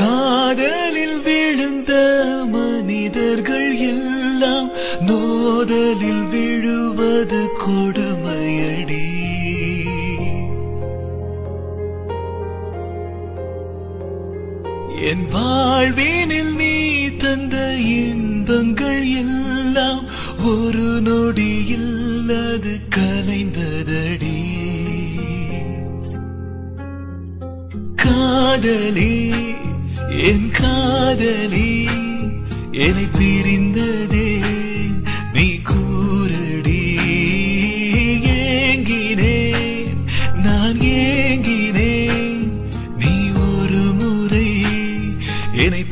காதலில் விழுந்த மனிதர்கள் எல்லாம் நோதலில் விழுவது கொடுமையடி. என் வாழ்வினில் நீ தந்த இன்பங்கள் எல்லாம் ஒரு நொடியில் அது கலைந்ததடி. காதலி என் காதலி என்னை பிரிந்ததே நீ கூறடி. ஏங்கினேன் நான் ஏங்கினேன் நீ ஒரு முறை என்னை